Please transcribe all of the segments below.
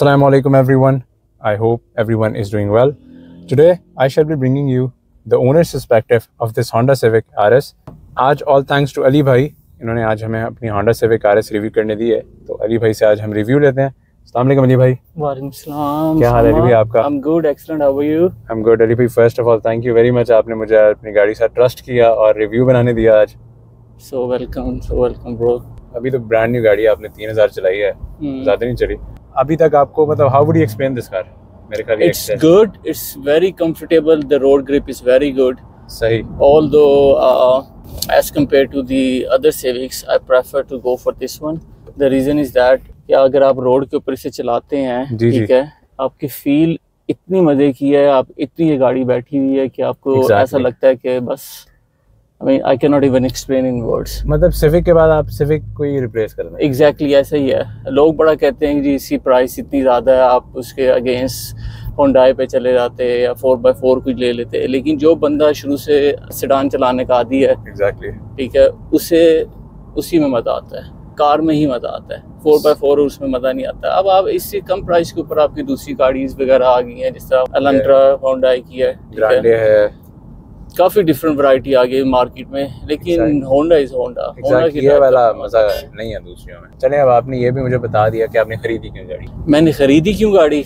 Assalamu alaikum everyone. I hope everyone is doing well. Today I shall be bringing you the owner's perspective of this Honda Civic RS. आज all thanks to Ali भाई, इन्होंने आज हमें अपनी Honda Civic RS review करने दी है। तो अली भाई से आज हम रिव्यू लेते हैं। अस्सलाम वालेकुम अली भाई। वालेकुम सलाम। क्या हाल है अली भाई आपका? I'm good, excellent. How are you? I'm good Ali भाई। First of all thank you very much, आपने मुझे अपनी गाड़ी से ट्रस्ट किया और रिव्यू बनाने दिया आज। So welcome bro. अभी तो ब्रांड न्यू गाड़ी है, आपने 3000 चलाई है, ज़्यादा नहीं चली अभी तक। आपको मतलब how would you explain this car? मेरे ख्याल It's good. It's very comfortable. The road grip is very good. सही। Although as compared to the other Civics, I prefer to go for this one. The reason is that कि अगर आप road के ऊपर इसे चलाते हैं, ठीक है, आपकी फील इतनी मजे की है, आप इतनी ये गाड़ी बैठी हुई है कि आपको ऐसा लगता है कि बस I mean, I cannot even explain in words. मतलब सिविक के बाद आप सिविक को ही रिप्लेस कर दें। Exactly ऐसा ही है। लोग बड़ा कहते हैं कि जी इसकी प्राइस इतनी ज़्यादा है, आप उसके अगेंस्ट होंडाई पे चले जाते हैं या 4x4 कुछ ले लेते हैं, लेकिन जो बंदा शुरू से सेडान चलाने का आदी है, Exactly. ठीक है, उसे उसी में मज़ा आता है, कार में ही मज़ा आता है। 4x4 उसमें मज़ा नहीं आता। अब आप इससे कम प्राइस के ऊपर आपकी दूसरी गाड़ीज वगैरह आ गई हैं, जिस तरह एलेंट्रा होंडाई की है, ग्रांडे है, काफी डिफरेंट वैरायटी आ गई मार्केट में, लेकिन होंडा इज होंडा। होंडा की ये वाला मजा नहीं है दूसरियों में। चले अब आपने ये भी मुझे बता दिया कि आपने खरीदी क्यों गाड़ी। मैंने खरीदी क्यों गाड़ी?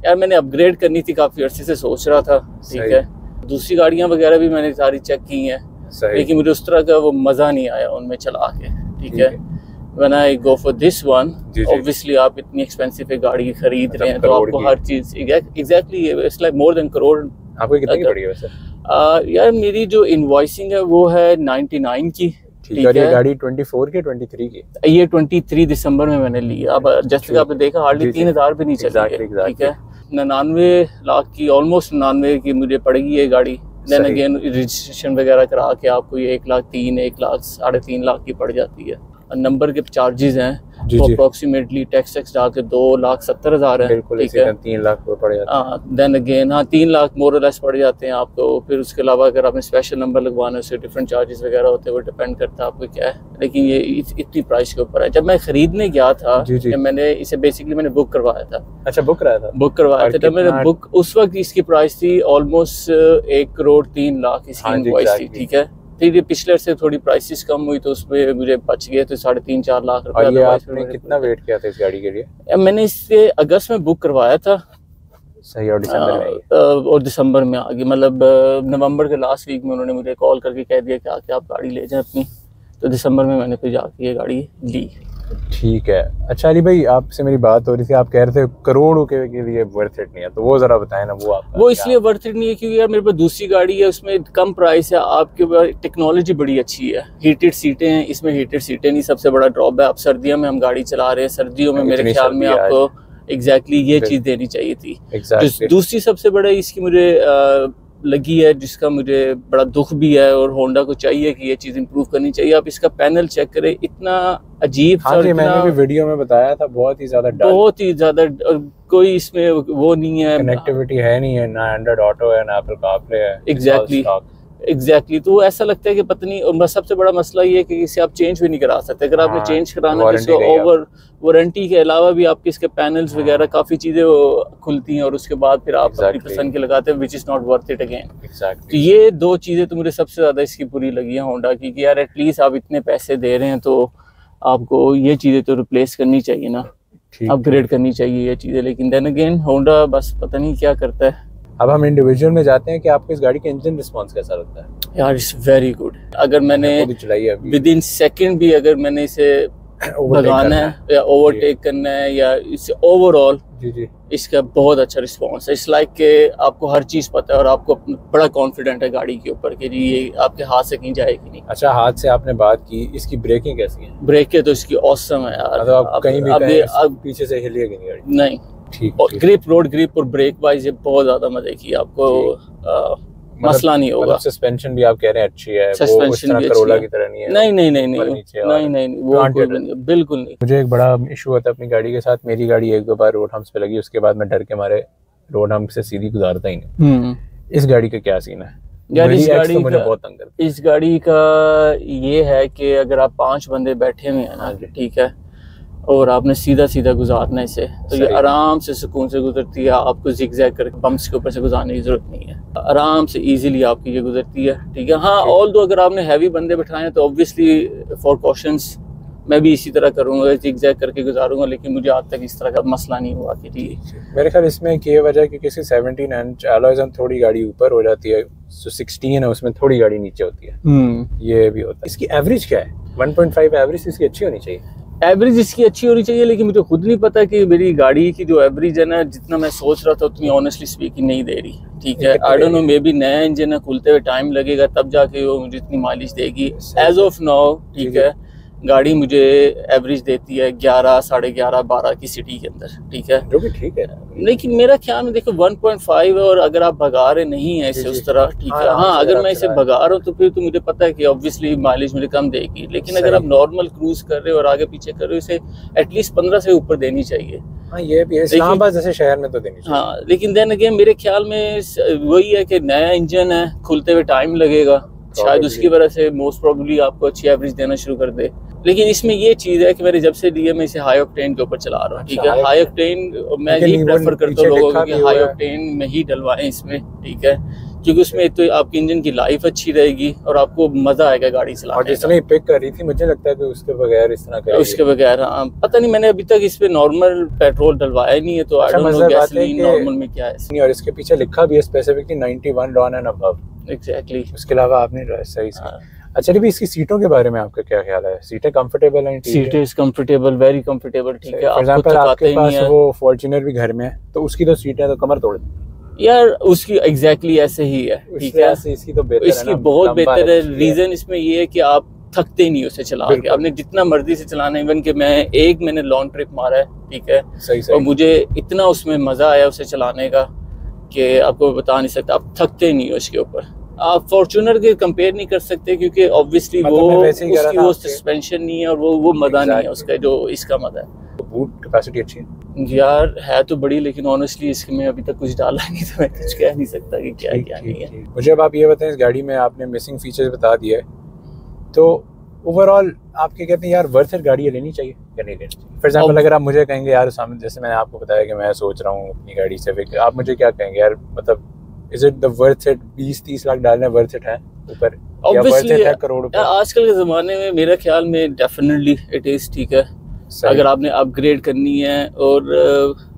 यार मैंने अपग्रेड करनी थी, काफी अरसे से सोच रहा था, ठीक है। दूसरी गाड़ियां वगैरह भी मैंने सारी चेक की हैं, लेकिन मुझे उस तरह का वो मजा नहीं आया उनमें चला के, ठीक है। When I go for this one, obviously आप इतनी एक्सपेंसिव गाड़ी खरीद रहे हैं तो आपको हर चीज exactly it's like more than crore. आपको कितनी की पड़ी है वैसे? यार मेरी जो इनवॉइसिंग है वो है 99 की, ठीक है। ये गाड़ी 24 की 23 की? ये 23 दिसंबर में मैंने ली। अब जैसे कि आपने देखा हार्डली 3000 भी नहीं चली है, ठीक है। 99 लाख की, ऑलमोस्ट 99 की मुझे पड़ेगी ये गाड़ी। देन अगेन रजिस्ट्रेशन वगैरह करा के आपको ये 1,03,000 1,03,500 लाख की पड़ जाती है। नंबर के चार्जेस हैं तो अप्रोक्सीमेटली टैक्स डाल के 2,70,000 है, ठीक है। 3 लाख पड़ जाता है। देन अगेन 3 लाख मोर और लेस पड़ जाते हैं आपको। फिर उसके अलावा अगर आपने स्पेशल नंबर लगवाना है उससे डिफरेंट चार्जेस वगैरह होते हैं, वो डिपेंड करता है आपको क्या है। लेकिन ये इतनी प्राइस के ऊपर है। जब मैं खरीदने गया था, मैंने इसे बेसिकली मैंने बुक करवाया था। अच्छा, बुक कराया था? बुक करवाया था। जब मैंने बुक, उस वक्त इसकी प्राइस थी ऑलमोस्ट 1,03,00,000 इसकी इनवॉइस थी, ठीक है। फिर पिछले से थोड़ी प्राइसेस कम हुई तो उसमें मुझे बच गए तो 3.5-4 लाख रुपए। और ये आपने कितना वेट किया था इस गाड़ी के लिए? मैंने इसे अगस्त में बुक करवाया था। सही। और दिसंबर में आ गई, मतलब नवंबर के लास्ट वीक में उन्होंने मुझे कॉल करके कह दिया कि आके आप गाड़ी ले जाएं अपनी। तो दिसंबर में मैंने फिर जाके ये गाड़ी ली। ठीक है। अच्छा अली भाई, आपसे मेरी बात हो रही थी, आप कह रहे थे करोड़ों के लिए वर्थ इट नहीं है, तो वो जरा बताएं ना। वो इसलिए वर्थ इट नहीं है क्योंकि यार मेरे पास दूसरी गाड़ी है, उसमें कम प्राइस है, आपके पास टेक्नोलॉजी बड़ी अच्छी है, हीटेड सीटें हैं, इसमें हीटेड सीटें नहीं। सबसे बड़ा ड्रॉप है, आप सर्दियों में हम गाड़ी चला रहे हैं, सर्दियों में मेरे ख्याल में आपको एग्जैक्टली ये चीज देनी चाहिए थी। दूसरी सबसे बड़ा इसकी मुझे लगी है, जिसका मुझे बड़ा दुख भी है, और होंडा को चाहिए कि ये चीज इंप्रूव करनी चाहिए। आप इसका पैनल चेक करें, इतना अजीब सा। मैंने भी वीडियो में बताया था, बहुत ही ज्यादा कोई इसमें वो नहीं है, कनेक्टिविटी है नहीं है, ना एंड्रॉइड ऑटो है, ना एप्पल कारप्ले है। एग्जैक्टली तो ऐसा लगता है कि पता नहीं। और सबसे बड़ा मसला ये है कि इसे आप चेंज भी नहीं करा सकते। अगर आपने चेंज कराना है तो ओवर वारंटी के अलावा भी आपके इसके पैनल्स वगैरह काफी चीजें खुलती हैं, और उसके बाद फिर आप अपनी पसंद के लगाते हैं, which is not worth it again. तो ये दो चीजें तो मुझे सबसे ज्यादा इसकी बुरी लगी है होंडा की, कि यार एटलीस्ट आप इतने पैसे दे रहे हैं तो आपको ये चीजें तो रिप्लेस करनी चाहिए ना, अपग्रेड करनी चाहिए ये चीजें। लेकिन देन अगेन होंडा बस पता नहीं क्या करता है। अब हम इंडिविजुअल में जाते हैं कि आपको इस गाड़ी का इंजन रिस्पांस कैसा लगता है? यार इट्स वेरी गुड। अगर मैंने विद इन सेकंड भी अगर मैंने इसे भगाना है या ओवरटेक करना है या इसे ओवरऑल, इसका बहुत अच्छा रिस्पांस है। इट्स लाइक के आपको हर चीज पता है और आपको बड़ा कॉन्फिडेंट है गाड़ी के ऊपर कि जी ये आपके हाथ से कहीं जाएगी नहीं। अच्छा, हाथ से आपने बात की, इसकी ब्रेकिंग कैसी है? ब्रेकें तो इसकी ऑसम है यार, मतलब कहीं भी पीछे से हिलेगी नहीं गाड़ी? नहीं। और ग्रिप, रोड ग्रिप और ब्रेक वाइज ये बहुत ज्यादा मजे की, आपको मसला नहीं होगा। सस्पेंशन भी आप कह रहे हैं अच्छी है, सस्पेंशन भी करोला की तरह नहीं है? नहीं, वो बिल्कुल नहीं। मुझे एक बड़ा इशू होता है अपनी गाड़ी के साथ, मेरी गाड़ी 1-2 बार रोड हम्प्स पे लगी, उसके बाद मैं डर के मारे रोड हम्प से सीधी गुजारता ही नहीं। इस गाड़ी का क्या सीन है? यार इस गाड़ी मुझे बहुत तंग करती है। इस गाड़ी का ये है कि अगर आप 5 बंदे बैठे हुए हैं ना, ठीक है, और आपने सीधा सीधा गुजारना है इसे, तो ये आराम से सुकून से गुजरती है। आपको जिगजैग करके बम्प्स के ऊपर से गुजारने की जरूरत नहीं है, आराम से इजीली आपकी ये गुजरती है, ठीक है। हाँ, ऑल दो अगर आपने हैवी बंदे बिठाए हैं तो ऑब्वियसली फॉर कॉशंस मैं भी इसी तरह करूँगा, जिगजैग करके गुजारूंगा, लेकिन मुझे आज तक इस तरह का मसला नहीं हुआ कि जी। मेरे ख्याल इसमें ये वजह है कि किसी 17 इंच अलॉयज थोड़ी गाड़ी ऊपर हो जाती है, जो 16 है उसमें थोड़ी गाड़ी नीचे होती है, ये भी होता है। इसकी एवरेज क्या है? 1.5 एवरेज इसकी अच्छी होनी चाहिए। एवरेज इसकी अच्छी होनी चाहिए, लेकिन मुझे खुद नहीं पता कि मेरी गाड़ी की जो एवरेज है ना, जितना मैं सोच रहा था उतनी ऑनेस्टली स्पीकिंग नहीं दे रही, ठीक है। आई डोंट नो, मे बी नया इंजन है, खुलते हुए टाइम लगेगा तब जाके वो मुझे इतनी माइलेज देगी। एज ऑफ नाउ, ठीक है, गाड़ी मुझे एवरेज देती है 11, 11.5, 12 की सिटी के अंदर, ठीक है, जो भी ठीक है। लेकिन मेरा ख्याल में देखो 1.5 है, और अगर आप भगा रहे नहीं है इसे उस तरह, ठीक है। हाँ, अगर मैं इसे भगा रहा हूँ तो फिर तो मुझे पता है कि ऑब्वियसली माइलेज मुझे कम देगी, लेकिन अगर आप नॉर्मल क्रूज कर रहे हो और आगे पीछे कर रहे हो, इसे एटलीस्ट 15 से ऊपर देनी चाहिए। हाँ, ये भी है, इस्लामाबाद जैसे शहर में तो देनी चाहिए। हाँ, लेकिन देन अगेन मेरे ख्याल में वही है कि नया इंजन है, खुलते हुए टाइम लगेगा, शायद उसकी वजह से मोस्ट प्रोबेबली आपको अच्छी एवरेज देना शुरू कर दे। लेकिन इसमें ये चीज़ है कि मैंने जब से लिया मैं इसे हाई ऑक्टेन के ऊपर चला रहा हूँ, ठीक है। हाई ऑक्टेन मैं यही प्रेफर करता हूँ लोगों को कि हाई ऑक्टेन में ही डलवाएं इसमें, ठीक है, क्योंकि उसमें तो आपकी इंजन की लाइफ अच्छी रहेगी और आपको मजा आएगा गाड़ी चलाने और जिसने पिक कर रही थी, मुझे लगता है कि उसके बगैर इस तरह का, उसके बगैर पता नहीं, मैंने अभी तक इस पे नॉर्मल पेट्रोल डलवाया नहीं है, तो I don't know gasoline normal में क्या है। और इसके पीछे लिखा भी है स्पेसिफिकली 91 डॉन एंड अबव। एग्जैक्टली, उसके अलावा आपने सही से। अच्छा, अभी इसकी सीटों के बारे में आपका क्या ख्याल है? सीटें कंफर्टेबल हैं? सीटें कंफर्टेबल, वेरी कंफर्टेबल, ठीक है। फॉर एग्जांपल आपके पास वो फॉर्च्यूनर भी घर में है, तो उसकी तो सीटें तो कमर तोड़ यार, उसकी एग्जैक्टली ऐसे ही है, ठीक है। इसकी तो बेहतर है, इसकी बहुत बेहतर है। रीजन इसमें ये है कि आप थकते नहीं उसे चला के, आपने जितना मर्जी से चलाना है। इवन कि मैंने लॉन्ग ट्रिप मारा है, ठीक है, और मुझे इतना उसमें मजा आया उसे चलाने का कि आपको बता नहीं सकता। आप थकते नहीं हो इसके ऊपर। आप फॉर्च्यूनर के कंपेयर नहीं कर सकते, क्योंकि ऑब्वियसली वो सस्पेंशन नहीं है और वो मजा नहीं है उसका जो इसका मजा है। बूट कैपेसिटी अच्छी है यार, है तो बड़ी, लेकिन ऑनेस्टली इसमें अभी तक कुछ डाला नहीं, तो मैं कुछ कह नहीं सकता कि क्या क्या नहीं है। मुझे अब आप ये बताएं, इस गाड़ी में आपने मिसिंग फीचर्स बता दिए, तो ओवरऑल आपके कहते हैं यार वर्थ इट गाड़ी लेनी चाहिए या नहीं लेनी चाहिए? फॉर एग्जांपल अगर आप मुझे कहेंगे यार, सामने जैसे मैंने आपको बताया कि मैं सोच रहा हूँ अपनी गाड़ी से, आप मुझे क्या कहेंगे यार, मतलब is it the worth it? 20-30 lakh डालना वर्थ इट है ऊपर, या वर्थ इट है करोड़ ऊपर? आजकल के ज़माने में मेरा ख्याल में डेफिनेटली इट इज़, ठीक है। अगर आपने अपग्रेड करनी है, और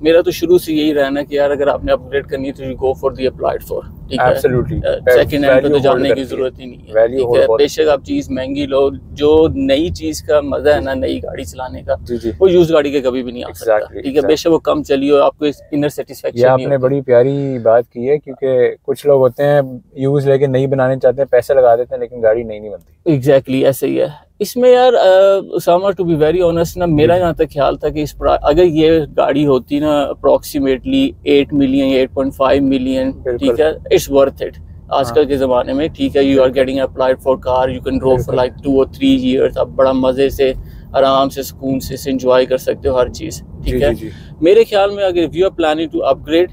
मेरा तो शुरू से यही रहना है कि यार अगर आपने अपग्रेड करनी है तो you go for the applied for, ठीक है। एब्सोल्युटली, सेकंड हैंड पे तो जाने की जरूरत ही नहीं है, ठीक है। बेशक आप चीज महंगी लो, जो नई चीज का मजा है ना नई गाड़ी चलाने का, वो यूज गाड़ी के कभी भी नहीं आ सकता, ठीक है। बेशक वो कम चली हो, आपको इनर सेटिस्फेक्शन। आपने बड़ी प्यारी बात की है, क्योंकि कुछ लोग होते हैं यूज लेके नई बनाने चाहते हैं, पैसे लगा देते हैं, लेकिन गाड़ी नई नहीं बनती। एग्जैक्टली ऐसे ही है इसमें यार। Usama, to be very honest ना, मेरा यहाँ तक ख्याल था कि अगर ये गाड़ी होती ना अप्रोक्सीमेटली 8 मिलियन या 8.5 मिलियन, ठीक है, इट्स वर्थ इट आजकल के ज़माने में, ठीक है। You are getting applied for car, you can drive for like 2 or 3 years। आप बड़ा मज़े से, आराम से, सुकून से एंजॉय कर सकते हो हर चीज़, ठीक है। मेरे ख्याल में अगर you are planning to upgrade,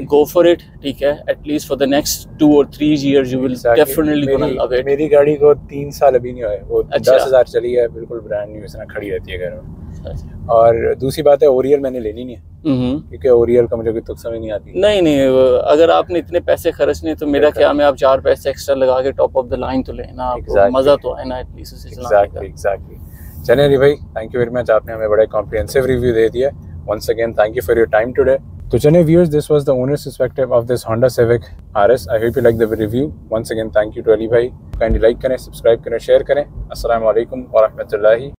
go for it, ठीक है। At least for the next 2 or 3 years you will definitely gonna love it. मेरी गाड़ी को 3 साल अभी नहीं हुए, वो 10,000 चली है, बिल्कुल ब्रांड न्यू इसमें खड़ी रहती है घर में। और दूसरी बात है, ओरियल मैंने लेनी नहीं है, क्योंकि ओरियल का मुझे कोई तुक समझ नहीं आती। नहीं, अगर आपने इतने पैसे खर्चने तो मेरा ख्याल में आप 4 पैसे एक्स्ट्रा लगा के टॉप ऑफ द लाइन तो लेना, आपको मजा तो आए ना एटलीस्ट उसे चलाने का। एग्जैक्टली। चलिए अली भाई, थैंक यू वेरी मच, आपने हमें बड़ा कॉम्प्रिहेंसिव रिव्यू दे दिया। Once again thank you for your time today. तो चलिए viewers, this was the owner's perspective of this Honda Civic RS। I hope you like the review. Once again thank you to Ali भाई। Kindly like करें, subscribe करें, share करें। अस्सलाम वालेकुम व रहमतुल्लाहि